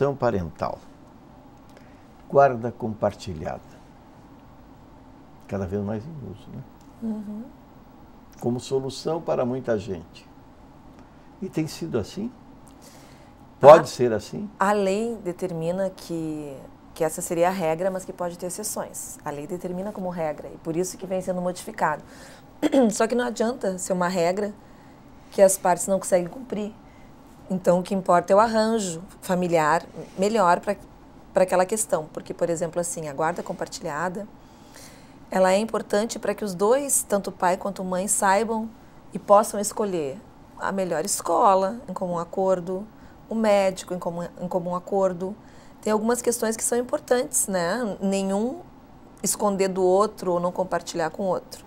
alienação parental, guarda compartilhada, cada vez mais em uso, né? Uhum. Como solução para muita gente. E tem sido assim? Pode ser assim? A lei determina que essa seria a regra, mas que pode ter exceções. A lei determina como regra e por isso que vem sendo modificado. Só que não adianta ser uma regra que as partes não conseguem cumprir. Então, o que importa é o arranjo familiar melhor para aquela questão. Porque, por exemplo, assim, a guarda compartilhada, ela é importante para que os dois, tanto o pai quanto a mãe, saibam e possam escolher a melhor escola, em comum acordo, o médico, em comum acordo. Tem algumas questões que são importantes, né? Nenhum esconder do outro ou não compartilhar com o outro.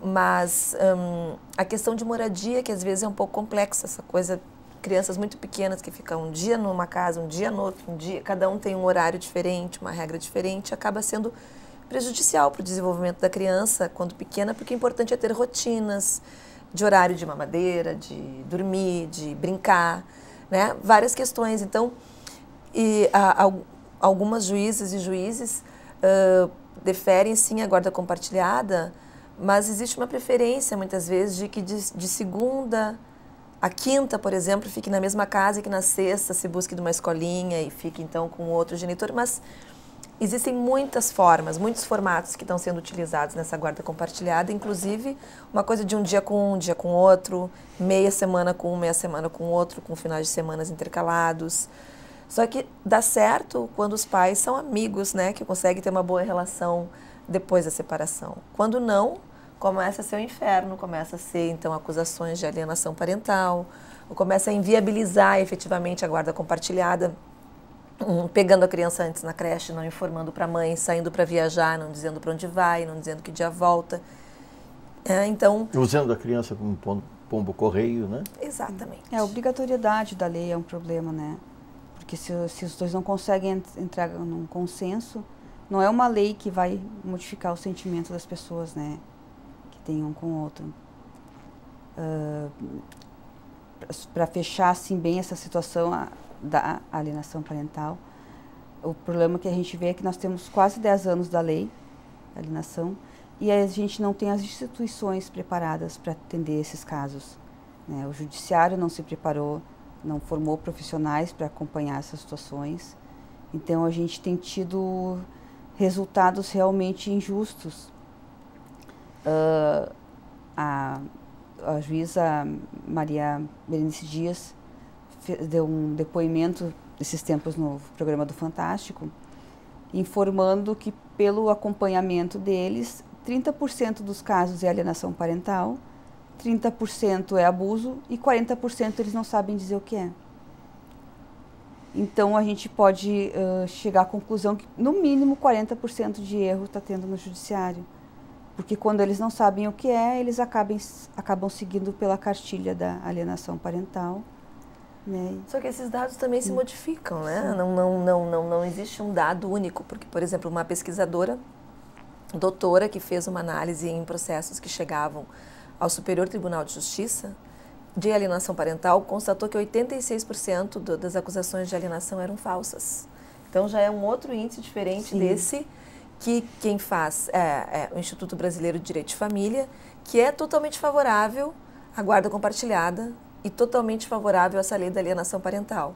Mas a questão de moradia, que às vezes é um pouco complexa, essa coisa, crianças muito pequenas que ficam um dia numa casa, um dia no outro, cada um tem um horário diferente, uma regra diferente, acaba sendo prejudicial para o desenvolvimento da criança quando pequena, porque o importante é ter rotinas de horário de mamadeira, de dormir, de brincar, né? Várias questões. Então, algumas juízas e juízes deferem sim a guarda compartilhada, mas existe uma preferência muitas vezes de que de segunda a quinta, por exemplo, fique na mesma casa e que na sexta se busque de uma escolinha e fique então com outro genitor, mas existem muitas formas, muitos formatos que estão sendo utilizados nessa guarda compartilhada, inclusive uma coisa de um dia com outro, meia semana com um, meia semana com outro, com finais de semanas intercalados. Só que dá certo quando os pais são amigos, né, que conseguem ter uma boa relação depois da separação. Quando não, começa a ser um inferno, começa a ser, então, acusações de alienação parental, ou começa a inviabilizar efetivamente a guarda compartilhada, pegando a criança antes na creche, não informando para a mãe, saindo para viajar, não dizendo para onde vai, não dizendo que dia volta. Então, usando a criança como pombo correio, né? Exatamente. A obrigatoriedade da lei é um problema, né? Porque se os dois não conseguem entrar num consenso, não é uma lei que vai modificar o sentimento das pessoas, né? Que tem um com o outro. Para fechar assim bem essa situação da alienação parental, o problema que a gente vê é que nós temos quase 10 anos da lei da alienação e a gente não tem as instituições preparadas para atender esses casos, né? O judiciário não se preparou, não formou profissionais para acompanhar essas situações, então a gente tem tido resultados realmente injustos. A juíza Maria Berenice Dias deu um depoimento esses tempos no programa do Fantástico, informando que pelo acompanhamento deles, 30% dos casos é alienação parental, 30% é abuso e 40% eles não sabem dizer o que é. Então a gente pode chegar à conclusão que no mínimo 40% de erro está tendo no judiciário. Porque quando eles não sabem o que é, eles acabam seguindo pela cartilha da alienação parental. Né? Só que esses dados também se modificam, né? Não existe um dado único, porque, por exemplo, uma pesquisadora, doutora, que fez uma análise em processos que chegavam ao Superior Tribunal de Justiça de alienação parental, constatou que 86% das acusações de alienação eram falsas. Então já é um outro índice diferente desse que quem faz é o Instituto Brasileiro de Direito de Família, que é totalmente favorável à guarda compartilhada e totalmente favorável a essa lei da alienação parental.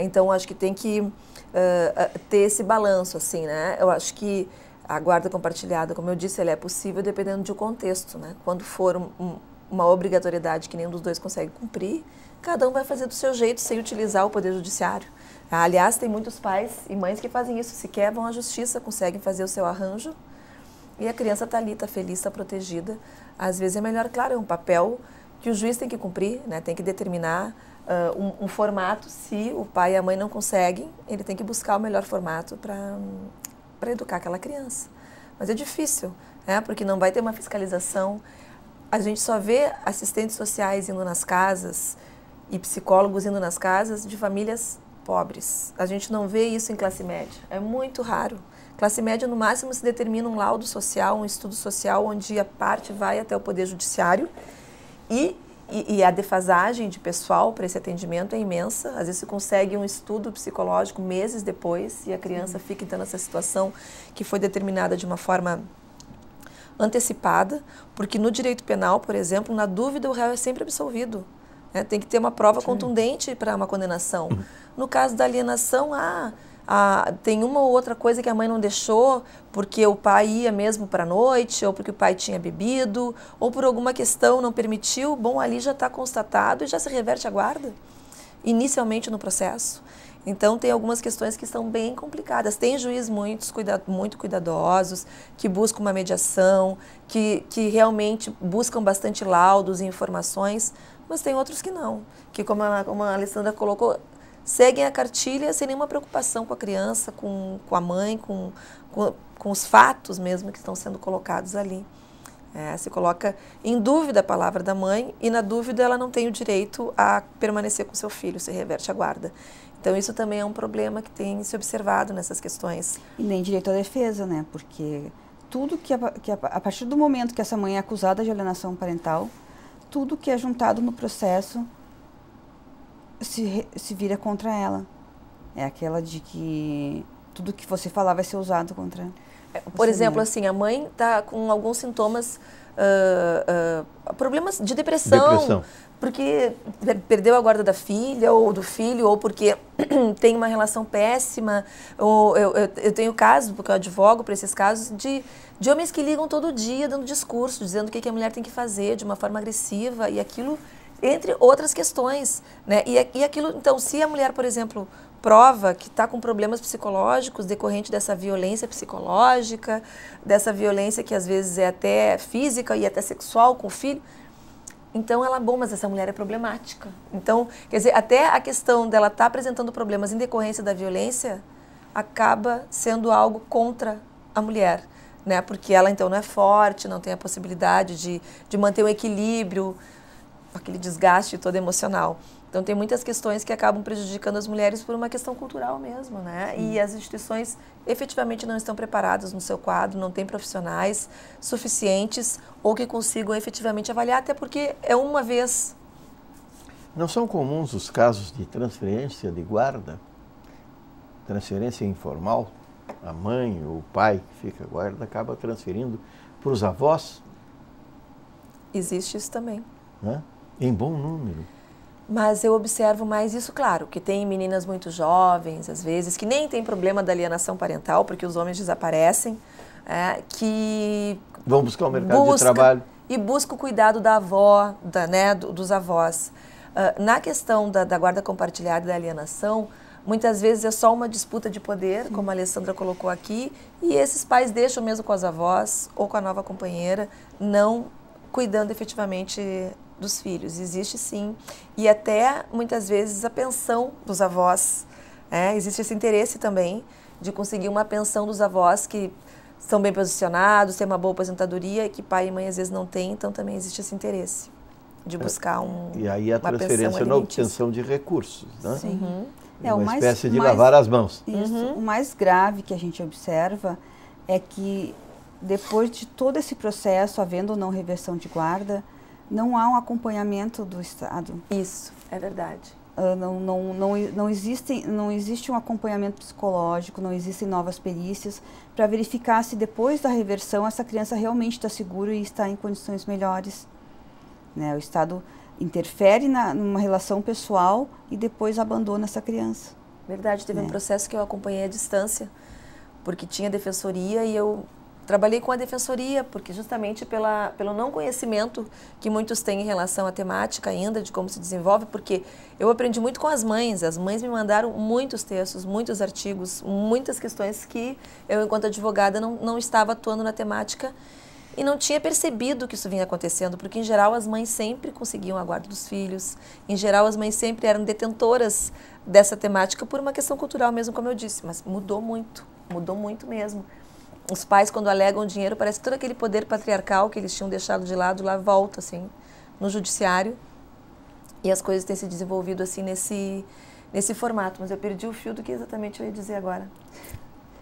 Então, acho que tem que ter esse balanço, assim, né? Eu acho que a guarda compartilhada, como eu disse, ela é possível dependendo do contexto, né? Quando for uma obrigatoriedade que nenhum dos dois consegue cumprir, cada um vai fazer do seu jeito sem utilizar o Poder Judiciário. Aliás, tem muitos pais e mães que fazem isso, sequer vão à justiça, conseguem fazer o seu arranjo e a criança está ali, está feliz, está protegida. Às vezes é melhor, claro, é um papel que o juiz tem que cumprir, né? Tem que determinar um formato. Se o pai e a mãe não conseguem, ele tem que buscar o melhor formato para educar aquela criança. Mas é difícil, né? Porque não vai ter uma fiscalização. A gente só vê assistentes sociais indo nas casas e psicólogos indo nas casas de famílias pobres. A gente não vê isso em classe média, é muito raro. Classe média, no máximo, se determina um laudo social, um estudo social, onde a parte vai até o Poder Judiciário e E a defasagem de pessoal para esse atendimento é imensa. Às vezes se consegue um estudo psicológico meses depois e a criança fica então nessa situação que foi determinada de uma forma antecipada, porque no direito penal, por exemplo, na dúvida o réu é sempre absolvido. Né? Tem que ter uma prova contundente para uma condenação. No caso da alienação, tem uma ou outra coisa que a mãe não deixou, porque o pai ia mesmo para a noite, ou porque o pai tinha bebido, ou por alguma questão não permitiu, bom, ali já está constatado e já se reverte a guarda, inicialmente no processo. Então, tem algumas questões que são bem complicadas. Tem juízes muito cuidadosos, que buscam uma mediação, que realmente buscam bastante laudos e informações, mas tem outros que não, que como a Alessandra colocou, seguem a cartilha sem nenhuma preocupação com a criança, com a mãe, com os fatos mesmo que estão sendo colocados ali. Se coloca em dúvida a palavra da mãe e na dúvida ela não tem o direito a permanecer com seu filho, se reverte a guarda. Então isso também é um problema que tem se observado nessas questões. E nem direito à defesa, né? Porque tudo a partir do momento que essa mãe é acusada de alienação parental, tudo que é juntado no processo se vira contra ela. É aquela de que tudo que você falar vai ser usado contra ela. Por exemplo, assim, a mãe está com alguns sintomas, problemas de depressão, porque perdeu a guarda da filha ou do filho, ou porque tem uma relação péssima. Ou eu tenho casos, porque eu advogo para esses casos, de homens que ligam todo dia dando discurso, dizendo o que a mulher tem que fazer de uma forma agressiva, e aquilo, entre outras questões, né? E aquilo, então, se a mulher, por exemplo, prova que está com problemas psicológicos decorrente dessa violência psicológica, dessa violência que às vezes é até física e até sexual com o filho, então mas essa mulher é problemática. Então, quer dizer, até a questão dela estar apresentando problemas em decorrência da violência acaba sendo algo contra a mulher, né? Porque ela então não é forte, não tem a possibilidade de manter um equilíbrio, aquele desgaste todo emocional. Então, tem muitas questões que acabam prejudicando as mulheres por uma questão cultural mesmo, né? E as instituições efetivamente não estão preparadas no seu quadro, não tem profissionais suficientes ou que consigam efetivamente avaliar, até porque é uma vez. Não são comuns os casos de transferência de guarda? Transferência informal? A mãe ou o pai que fica guarda acaba transferindo para os avós? Existe isso também. Né? Em bom número. Mas eu observo mais isso, claro, que tem meninas muito jovens, às vezes, que nem tem problema da alienação parental, porque os homens desaparecem, que vão buscar o mercado de trabalho. E busca o cuidado da avó, dos avós. Na questão da guarda compartilhada e da alienação, muitas vezes é só uma disputa de poder, como a Alessandra colocou aqui, e esses pais deixam mesmo com as avós ou com a nova companheira, não cuidando efetivamente dos filhos. Existe sim, e até muitas vezes a pensão dos avós, existe esse interesse também de conseguir uma pensão dos avós que são bem posicionados, têm uma boa aposentadoria, que pai e mãe às vezes não têm, então também existe esse interesse de buscar e aí a transferência na obtenção de recursos, né? Sim. Uma espécie de lavar as mãos. Isso. O mais grave que a gente observa é que depois de todo esse processo, havendo ou não reversão de guarda, não há um acompanhamento do Estado. Isso, é verdade. Não existe um acompanhamento psicológico, não existem novas perícias para verificar se depois da reversão essa criança realmente está segura e está em condições melhores. Né? O Estado interfere numa relação pessoal e depois abandona essa criança. Verdade, teve um processo que eu acompanhei à distância, porque tinha defensoria e eu trabalhei com a defensoria, porque justamente pelo não conhecimento que muitos têm em relação à temática ainda, de como se desenvolve, porque eu aprendi muito com as mães me mandaram muitos textos, muitos artigos, muitas questões que eu, enquanto advogada, não estava atuando na temática e não tinha percebido que isso vinha acontecendo, porque em geral as mães sempre conseguiam a guarda dos filhos, em geral as mães sempre eram detentoras dessa temática por uma questão cultural mesmo, como eu disse, mas mudou muito mesmo. Os pais, quando alegam dinheiro, parece que todo aquele poder patriarcal que eles tinham deixado de lado lá volta, assim, no judiciário. E as coisas têm se desenvolvido, assim, nesse formato. Mas eu perdi o fio do que exatamente eu ia dizer agora.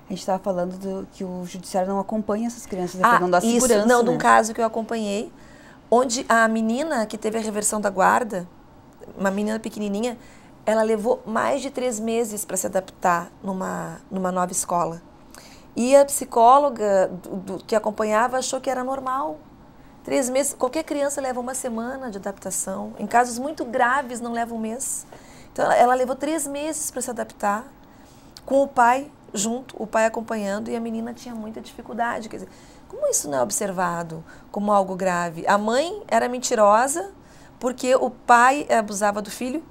A gente estava falando que o judiciário não acompanha essas crianças, dependendo da segurança. Não, num caso que eu acompanhei, onde a menina que teve a reversão da guarda, uma menina pequenininha, ela levou mais de 3 meses para se adaptar numa nova escola. E a psicóloga que acompanhava achou que era normal. 3 meses, qualquer criança leva 1 semana de adaptação. Em casos muito graves, não leva 1 mês. Então, ela levou 3 meses para se adaptar, com o pai junto, o pai acompanhando, e a menina tinha muita dificuldade. Quer dizer, como isso não é observado como algo grave? A mãe era mentirosa porque o pai abusava do filho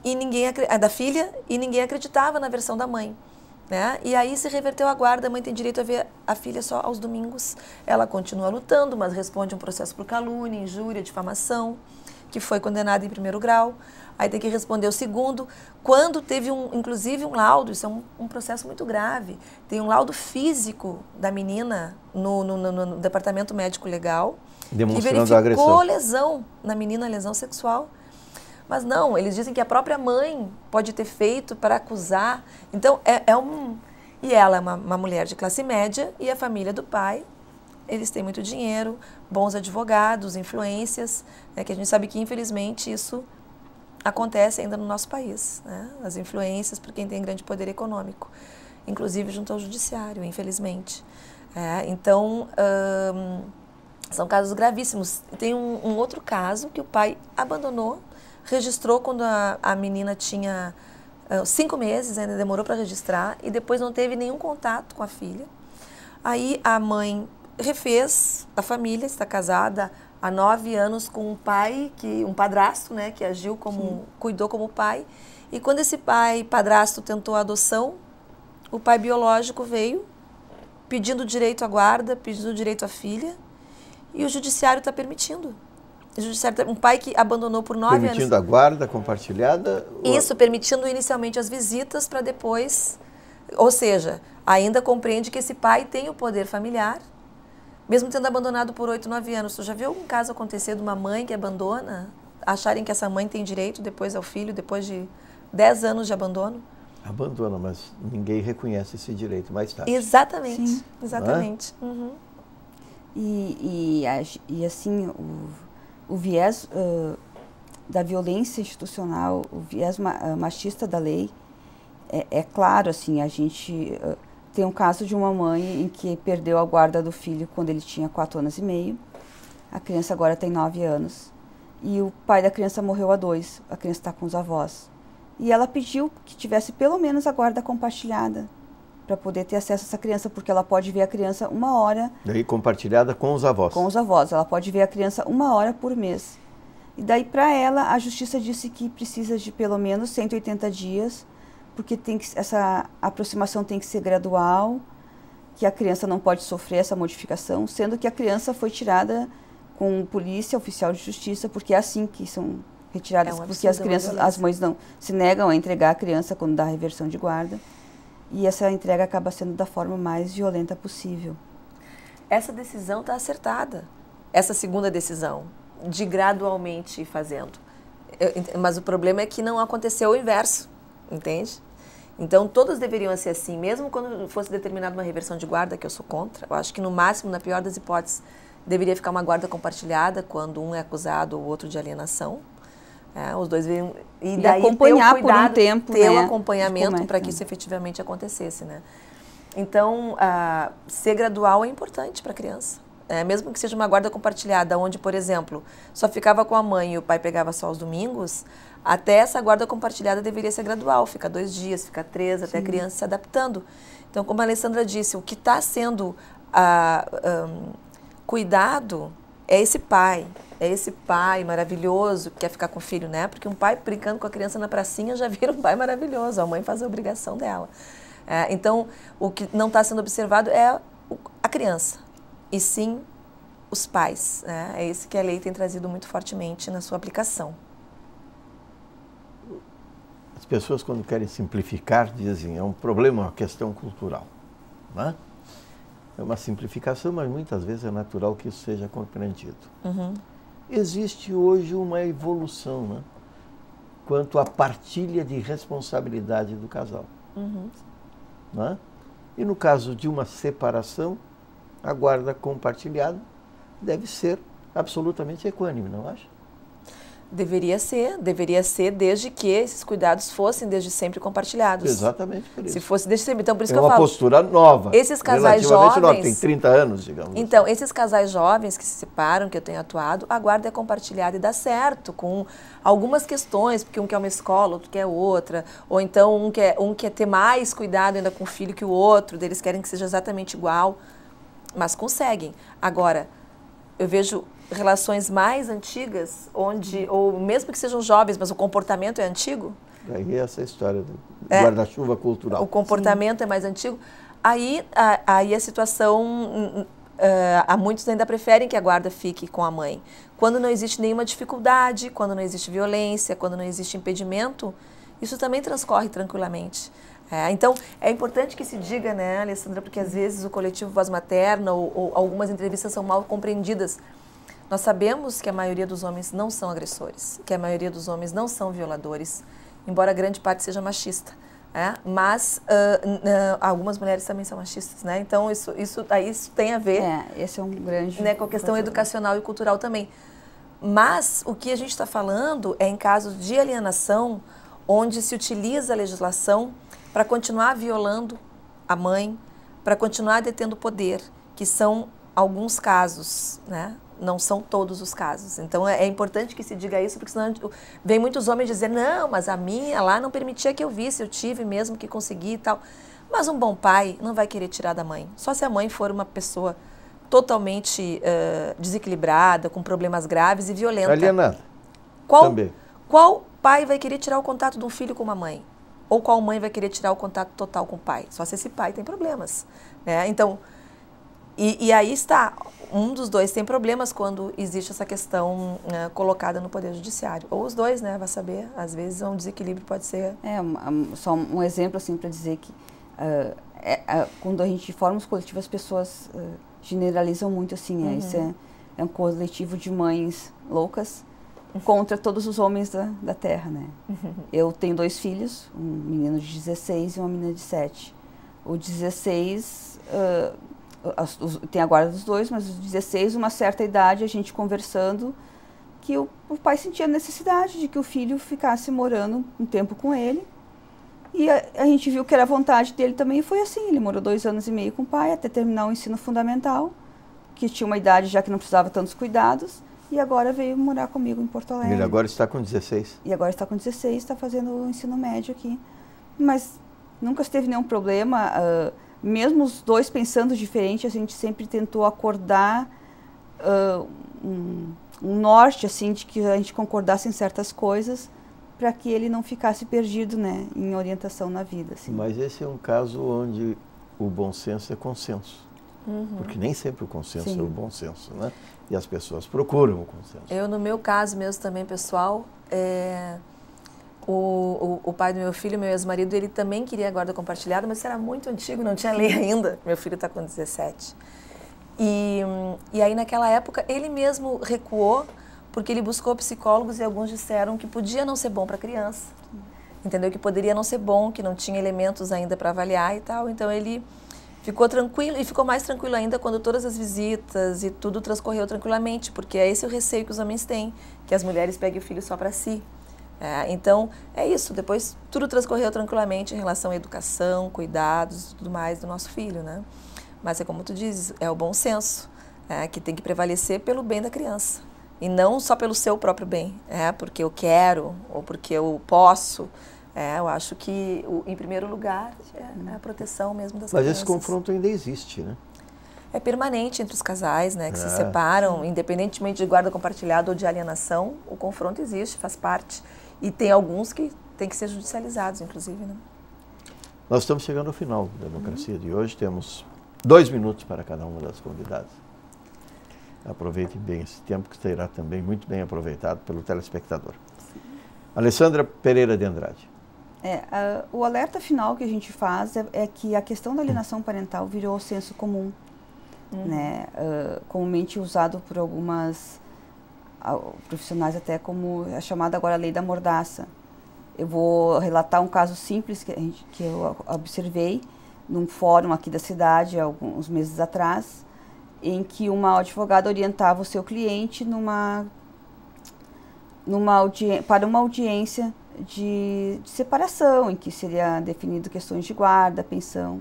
e da filha, e ninguém acreditava na versão da mãe. Né? E aí se reverteu a guarda, a mãe tem direito a ver a filha só aos domingos. Ela continua lutando, mas responde um processo por calúnia, injúria, difamação, que foi condenada em 1º grau. Aí tem que responder o 2º. Quando teve, inclusive, um laudo, isso é um processo muito grave, tem um laudo físico da menina no departamento médico legal, demonstrando que a agressão. verificou lesão na menina, lesão sexual. Mas não, eles dizem que a própria mãe pode ter feito para acusar. Então, E ela é uma mulher de classe média, e a família do pai, eles têm muito dinheiro, bons advogados, influências, né, que a gente sabe que, infelizmente, isso acontece ainda no nosso país. Né? As influências por quem tem grande poder econômico, inclusive junto ao judiciário, infelizmente. Então, são casos gravíssimos. Tem um outro caso que o pai abandonou, registrou quando a menina tinha 5 meses, ainda demorou para registrar, e depois não teve nenhum contato com a filha. Aí a mãe refez a família, está casada há 9 anos com um pai, um padrasto, né, que agiu como, cuidou como pai. E quando esse padrasto tentou a adoção, o pai biológico veio pedindo direito à guarda, pedindo direito à filha, e o judiciário está permitindo. Um pai que abandonou por 9 anos. Permitindo a guarda compartilhada? Isso, permitindo inicialmente as visitas para depois... Ou seja, ainda compreende que esse pai tem o poder familiar, mesmo tendo abandonado por 8, 9 anos. Tu já viu algum caso acontecer de uma mãe que abandona, acharem que essa mãe tem direito depois ao filho, depois de 10 anos de abandono? Abandona, mas ninguém reconhece esse direito mais tarde. Exatamente, Sim. exatamente. Uhum. E assim... O viés da violência institucional, o viés machista da lei, é claro, assim, a gente tem um caso de uma mãe em que perdeu a guarda do filho quando ele tinha 4 anos e meio, a criança agora tem 9 anos, e o pai da criança morreu há 2, a criança está com os avós. E ela pediu que tivesse pelo menos a guarda compartilhada, para poder ter acesso a essa criança, porque ela pode ver a criança 1 hora... Daí compartilhada com os avós. Com os avós. Ela pode ver a criança 1 hora por mês. E daí, para ela, a justiça disse que precisa de pelo menos 180 dias, porque essa aproximação tem que ser gradual, que a criança não pode sofrer essa modificação, sendo que a criança foi tirada com polícia, oficial de justiça, porque é assim que são retiradas, porque as crianças, as mães não se negam a entregar a criança quando dá a reversão de guarda. E essa entrega acaba sendo da forma mais violenta possível. Essa decisão está acertada, essa segunda decisão, de gradualmente ir fazendo. Mas o problema é que não aconteceu o inverso, entende? Então, todos deveriam ser assim, mesmo quando fosse determinada uma reversão de guarda, que eu sou contra. Eu acho que, no máximo, na pior das hipóteses, deveria ficar uma guarda compartilhada quando um é acusado ou o outro de alienação. Os dois deveriam... E daí acompanhar ter o cuidado, por um tempo, ter né, o acompanhamento para que isso efetivamente acontecesse, né? Então, ser gradual é importante para a criança. Mesmo que seja uma guarda compartilhada, onde, por exemplo, só ficava com a mãe e o pai pegava só aos domingos, até essa guarda compartilhada deveria ser gradual, fica 2 dias, fica 3, até a criança se adaptando. Então, como a Alessandra disse, o que está sendo cuidado é esse pai maravilhoso que quer ficar com o filho, né? Porque um pai brincando com a criança na pracinha já vira um pai maravilhoso, a mãe faz a obrigação dela. Então, o que não está sendo observado é a criança, e sim os pais. É isso que a lei tem trazido muito fortemente na sua aplicação. As pessoas, quando querem simplificar, dizem é um problema, uma questão cultural. Né? É uma simplificação, mas muitas vezes é natural que isso seja compreendido. Uhum. Existe hoje uma evolução, né? Quanto à partilha de responsabilidade do casal. Uhum. Né? E no caso de uma separação, a guarda compartilhada deve ser absolutamente equânime, não acha? Deveria ser desde que esses cuidados fossem desde sempre compartilhados. Exatamente por isso. Se fosse desde sempre. Então, por isso é que eu falo. É uma postura nova. Esses casais jovens... nova, tem 30 anos, digamos. Então, assim. esses casais jovens que se separam, que eu tenho atuado, a guarda é compartilhada e dá certo, com algumas questões, porque um quer uma escola, outro quer outra, ou então um quer ter mais cuidado ainda com o filho que o outro, eles querem que seja exatamente igual, mas conseguem. Agora, eu vejo relações mais antigas, ou mesmo que sejam jovens, mas o comportamento é antigo. Aí essa história do guarda-chuva cultural. O comportamento Sim. é mais antigo. Aí a situação, muitos ainda preferem que a guarda fique com a mãe. Quando não existe nenhuma dificuldade, quando não existe violência, quando não existe impedimento, isso também transcorre tranquilamente. Então, é importante que se diga, né, Alessandra, porque às vezes o coletivo Voz Materna ou algumas entrevistas são mal compreendidas. Nós sabemos que a maioria dos homens não são agressores, que a maioria dos homens não são violadores, embora grande parte seja machista. Mas algumas mulheres também são machistas, né? Então, isso tem a ver esse é um grande com a questão educacional e cultural também. Mas o que a gente está falando é em casos de alienação, onde se utiliza a legislação para continuar violando a mãe, para continuar detendo poder, que são alguns casos, né? Não são todos os casos. Então, é importante que se diga isso, porque senão vem muitos homens dizer, não, mas a minha lá não permitia que eu visse, eu tive mesmo que consegui e tal. Mas um bom pai não vai querer tirar da mãe. Só se a mãe for uma pessoa totalmente desequilibrada, com problemas graves e violenta. Alienada. Também. Qual pai vai querer tirar o contato de um filho com uma mãe? Ou qual mãe vai querer tirar o contato total com o pai? Só se esse pai tem problemas. Né? Então, e aí está, um dos dois tem problemas quando existe essa questão colocada no Poder Judiciário. Ou os dois, né? Vai saber, às vezes um desequilíbrio pode ser... Só um exemplo assim para dizer que quando a gente forma os coletivos, as pessoas generalizam muito assim, isso é um coletivo de mães loucas contra todos os homens da Terra, né? Eu tenho 2 filhos, um menino de 16 e uma menina de 7. O 16... tem a guarda dos 2, mas os 16, uma certa idade, a gente conversando, que o pai sentia a necessidade de que o filho ficasse morando um tempo com ele. E a gente viu que era a vontade dele também, e foi assim. Ele morou 2 anos e meio com o pai, até terminar o ensino fundamental, que tinha uma idade já que não precisava tantos cuidados, e agora veio morar comigo em Porto Alegre. Ele agora está com 16. E agora está com 16, está fazendo o ensino médio aqui. Mas nunca teve nenhum problema... mesmo os 2 pensando diferente, a gente sempre tentou acordar um norte, assim, de que a gente concordasse em certas coisas, para que ele não ficasse perdido, né, em orientação na vida. Assim. Mas esse é um caso onde o bom senso é consenso. Porque nem sempre o consenso é o bom senso, né? E as pessoas procuram o consenso. No meu caso mesmo também, pessoal, o pai do meu filho, meu ex-marido, ele também queria a guarda compartilhada, mas isso era muito antigo, não tinha lei ainda. Meu filho está com 17. E aí, naquela época, ele mesmo recuou, porque ele buscou psicólogos e alguns disseram que podia não ser bom para a criança. Entendeu? Que poderia não ser bom, que não tinha elementos ainda para avaliar e tal. Então, ele ficou tranquilo e ficou mais tranquilo ainda quando todas as visitas e tudo transcorreu tranquilamente, porque é esse o receio que os homens têm, que as mulheres peguem o filho só para si. Então, é isso. Depois, tudo transcorreu tranquilamente em relação à educação, cuidados e tudo mais do nosso filho, né? Mas é como tu dizes, é o bom senso, que tem que prevalecer pelo bem da criança. E não só pelo seu próprio bem, porque eu quero ou porque eu posso. Eu acho que, em primeiro lugar, é a proteção mesmo das crianças. Mas esse confronto ainda existe, né? É permanente entre os casais, né, que se separam, independentemente de guarda compartilhada ou de alienação, o confronto existe, faz parte. E tem alguns que têm que ser judicializados, inclusive, né? Nós estamos chegando ao final da democracia de hoje, temos 2 minutos para cada uma das convidadas. Aproveitem bem esse tempo, que será também muito bem aproveitado pelo telespectador. Alessandra Pereira de Andrade. O alerta final que a gente faz é que a questão da alienação parental virou senso comum, né? Comumente usado por algumas profissionais até como a chamada agora lei da mordaça. Eu vou relatar um caso simples que eu observei num fórum aqui da cidade há alguns meses atrás, em que uma advogada orientava o seu cliente para uma audiência de separação, em que seria definido questões de guarda, pensão.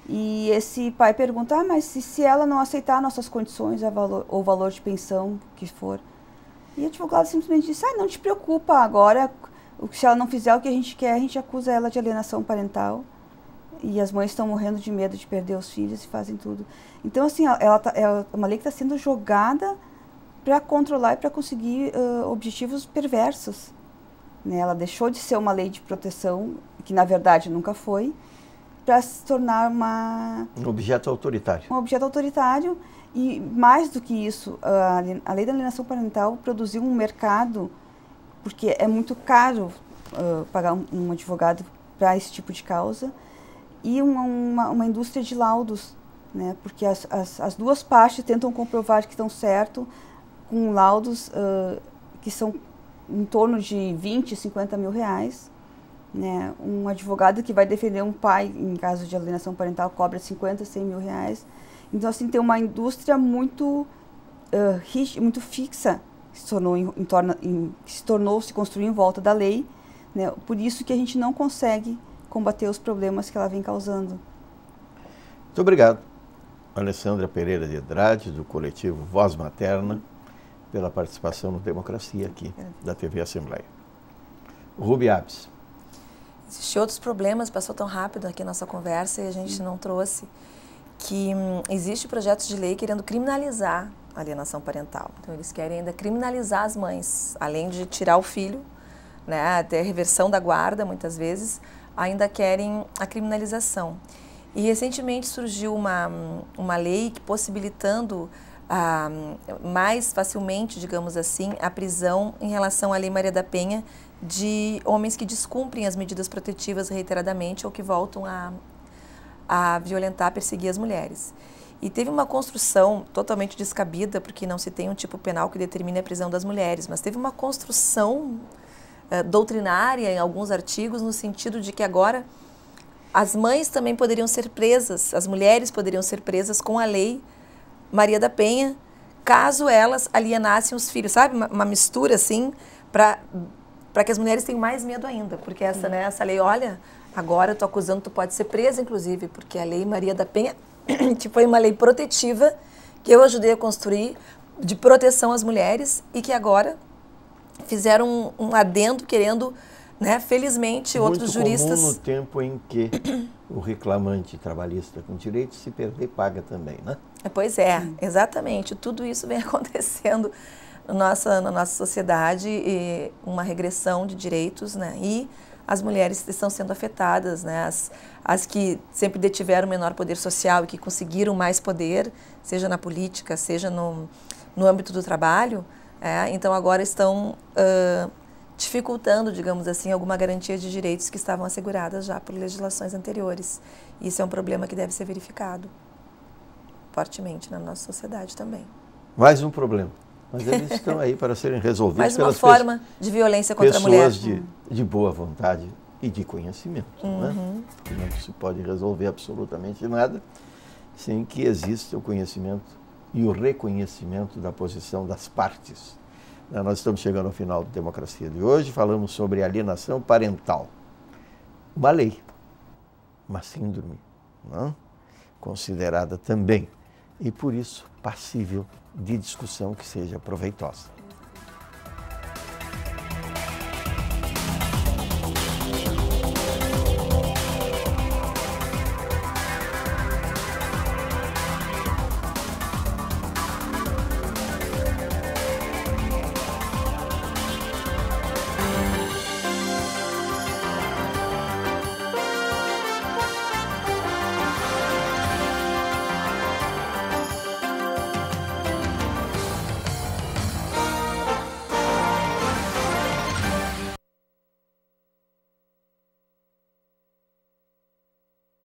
E esse pai pergunta, mas se ela não aceitar nossas condições ou valor de pensão, que for? E a advogada simplesmente disse, não te preocupa, agora, se ela não fizer o que a gente quer, a gente acusa ela de alienação parental. E as mães estão morrendo de medo de perder os filhos e fazem tudo. Então, assim, é uma lei que está sendo jogada para controlar e para conseguir objetivos perversos. Né? Ela deixou de ser uma lei de proteção, que na verdade nunca foi, para se tornar um objeto autoritário. Um objeto autoritário. E mais do que isso, a lei da alienação parental produziu um mercado, porque é muito caro pagar um advogado para esse tipo de causa, e uma indústria de laudos, né? Porque as duas partes tentam comprovar que estão certo com laudos que são em torno de 20, 50 mil reais. Né? Um advogado que vai defender um pai em caso de alienação parental cobra 50, 100 mil reais. Então, assim, tem uma indústria muito fixa que se construiu em volta da lei, né? Por isso que a gente não consegue combater os problemas que ela vem causando. Muito obrigado, Alessandra Pereira de Andrade, do coletivo Voz Materna, pela participação no Democracia aqui, da TV Assembleia. Rubi Abes. Existem outros problemas, passou tão rápido aqui a nossa conversa e a gente não trouxe, que existe projetos de lei querendo criminalizar a alienação parental. Então, eles querem ainda criminalizar as mães, além de tirar o filho, né, até a reversão da guarda, muitas vezes, ainda querem a criminalização. E recentemente surgiu uma lei que possibilitando mais facilmente, digamos assim, a prisão em relação à Lei Maria da Penha de homens que descumprem as medidas protetivas reiteradamente ou que voltam a violentar, perseguir as mulheres. E teve uma construção totalmente descabida, porque não se tem um tipo penal que determine a prisão das mulheres, mas teve uma construção doutrinária em alguns artigos, no sentido de que agora as mães também poderiam ser presas, as mulheres poderiam ser presas com a Lei Maria da Penha, caso elas alienassem os filhos, sabe? Uma mistura assim, para que as mulheres tenham mais medo ainda, porque essa lei, olha, agora eu estou acusando, tu pode ser presa, inclusive, porque a Lei Maria da Penha que foi uma lei protetiva que eu ajudei a construir, de proteção às mulheres, e que agora fizeram um adendo querendo, né, felizmente, outros juristas... Muito comum no tempo em que o reclamante trabalhista com direito, se perder, paga também, né? Pois é, exatamente. Tudo isso vem acontecendo na nossa sociedade, e uma regressão de direitos, né? E as mulheres estão sendo afetadas, né? As que sempre detiveram menor poder social e que conseguiram mais poder, seja na política, seja no âmbito do trabalho, então agora estão dificultando, digamos assim, alguma garantia de direitos que estavam asseguradas já por legislações anteriores. Isso é um problema que deve ser verificado fortemente na nossa sociedade também. Mais um problema. Mas eles estão aí para serem resolvidos. Mais uma forma de violência contra a mulher. Pessoas de boa vontade e de conhecimento. Né? Não se pode resolver absolutamente nada sem que exista o conhecimento e o reconhecimento da posição das partes. Nós estamos chegando ao final da Democracia de hoje, falamos sobre alienação parental. Uma lei, uma síndrome, não? Considerada também, e por isso passível de discussão que seja proveitosa.